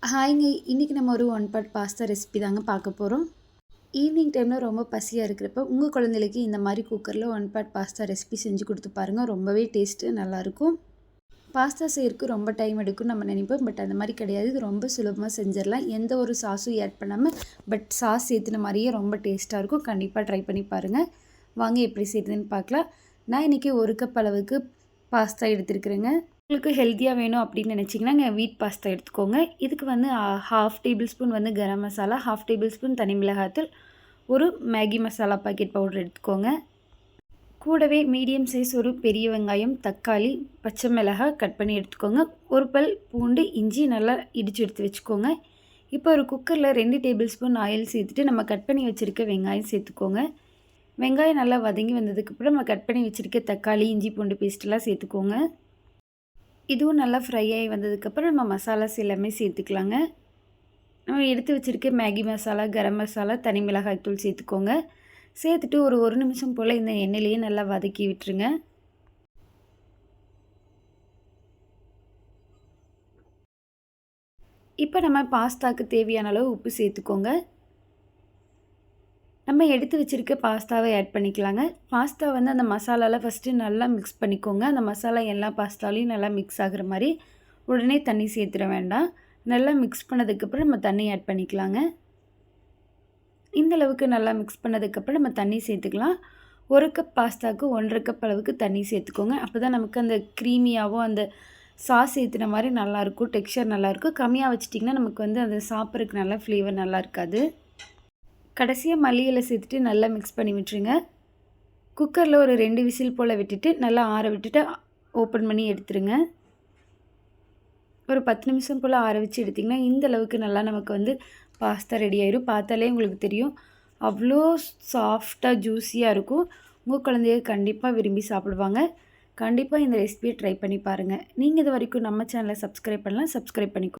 ஹாய்ங்க. இன்றைக்கி நம்ம ஒரு ஒன் பாட் பாஸ்தா ரெசிபி தாங்க பார்க்க போகிறோம். ஈவினிங் டைமில் ரொம்ப பசியாக இருக்கிறப்ப உங்கள் குழந்தைகளுக்கு இந்த மாதிரி குக்கரில் ஒன் பாட் பாஸ்தா ரெசிபி செஞ்சு கொடுத்து பாருங்கள். ரொம்பவே டேஸ்ட்டு நல்லாயிருக்கும். பாஸ்தா செய்யறதுக்கு ரொம்ப டைம் எடுக்கும் நம்ம நினைப்போம். பட் அந்த மாதிரி கிடையாது. இது ரொம்ப சுலபமாக செஞ்சிடலாம். எந்த ஒரு சாஸும் ஆட் பண்ணாமல் பட் சாஸ் சேர்த்துன மாதிரியே ரொம்ப டேஸ்ட்டாக இருக்கும். கண்டிப்பாக ட்ரை பண்ணி பாருங்கள். வாங்க எப்படி செய்யுதுன்னு பார்க்கலாம். நான் இன்றைக்கி 1 கப் அளவுக்கு பாஸ்தா எடுத்துருக்குறேங்க. உங்களுக்கு ஹெல்த்தியாக வேணும் அப்படின்னு நினச்சிங்கன்னா வீட் பாஸ்தா எடுத்துக்கோங்க. இதுக்கு வந்து 1/2 டேபிள் ஸ்பூன் வந்து கரம் மசாலா, 1/2 டேபிள் ஸ்பூன் தனி மிளகாய்த்தூள், ஒரு மேகி மசாலா பாக்கெட் பவுடர் எடுத்துக்கோங்க. கூடவே மீடியம் சைஸ் ஒரு பெரிய வெங்காயம், தக்காளி, பச்சை மிளகாய் கட் பண்ணி எடுத்துக்கோங்க. ஒரு பல் பூண்டு, இஞ்சி நல்லா இடித்து எடுத்து வச்சுக்கோங்க. இப்போ ஒரு குக்கரில் 2 டேபிள் ஸ்பூன் ஆயில் சேர்த்துட்டு நம்ம கட் பண்ணி வச்சுருக்க வெங்காயம் சேர்த்துக்கோங்க. வெங்காயம் நல்லா வதங்கி வந்ததுக்கப்புறம் நம்ம கட் பண்ணி வச்சுருக்க தக்காளி, இஞ்சி பூண்டு பேஸ்ட்டெல்லாம் சேர்த்துக்கோங்க. இதுவும் நல்லா ஃப்ரை ஆகி வந்ததுக்கப்புறம் நம்ம மசாலாஸ் எல்லாமே சேர்த்துக்கலாங்க. நம்ம எடுத்து வச்சுருக்க மேகி மசாலா, கரம் மசாலா, தனி மிளகாய் தூள் சேர்த்துக்கோங்க. சேர்த்துட்டு ஒரு நிமிஷம் போல் இந்த எண்ணெயிலேயே நல்லா வதக்கி விட்டுருங்க. இப்போ நம்ம பாஸ்தாவுக்கு தேவையான அளவு உப்பு சேர்த்துக்கோங்க. நம்ம எடுத்து வச்சுருக்க பாஸ்தாவை ஆட் பண்ணிக்கலாங்க. பாஸ்தா வந்து அந்த மசாலாவில் ஃபஸ்ட்டு நல்லா மிக்ஸ் பண்ணிக்கோங்க. அந்த மசாலா எல்லா பாஸ்தாலையும் நல்லா மிக்ஸ் ஆகிற மாதிரி உடனே தண்ணி சேர்த்துட வேண்டாம். நல்லா மிக்ஸ் பண்ணதுக்கப்புறம் நம்ம தண்ணி ஆட் பண்ணிக்கலாங்க. இந்தளவுக்கு நல்லா மிக்ஸ் பண்ணதுக்கப்புறம் நம்ம தண்ணி சேர்த்துக்கலாம். 1 கப் பாஸ்தாவுக்கு 1.5 கப் அளவுக்கு தண்ணி சேர்த்துக்கோங்க. அப்போ தான் நமக்கு அந்த க்ரீமியாகவும் அந்த சாஸ் சேர்த்துன மாதிரி நல்லாயிருக்கும், டெக்ஸ்சர் நல்லாயிருக்கும். கம்மியாக வச்சிட்டிங்கன்னா நமக்கு வந்து அந்த சாப்பிட்றதுக்கு நல்லா ஃப்ளேவர் நல்லா இருக்காது. கடைசியாக மல்லி இலை சேர்த்துட்டு நல்லா மிக்ஸ் பண்ணி விட்டுருங்க. குக்கரில் ஒரு 2 விசில் போல் விட்டுட்டு நல்லா ஆற விட்டுட்டு ஓப்பன் பண்ணி எடுத்துருங்க. ஒரு 10 நிமிஷம் போல் ஆற வச்சு எடுத்திங்கன்னா இந்த அளவுக்கு நல்லா நமக்கு வந்து பாஸ்தா ரெடி ஆயிடும். பார்த்தாலே உங்களுக்கு தெரியும், அவ்வளோ சாஃப்டாக ஜூஸியாக இருக்கும். உங்கள் குழந்தைய கண்டிப்பாக விரும்பி சாப்பிடுவாங்க. கண்டிப்பாக இந்த ரெசிபியை ட்ரை பண்ணி பாருங்கள். நீங்கள் இது வரைக்கும் நம்ம சேனலை சப்ஸ்கிரைப் பண்ணலாம், சப்ஸ்கிரைப் பண்ணிக்கோங்க.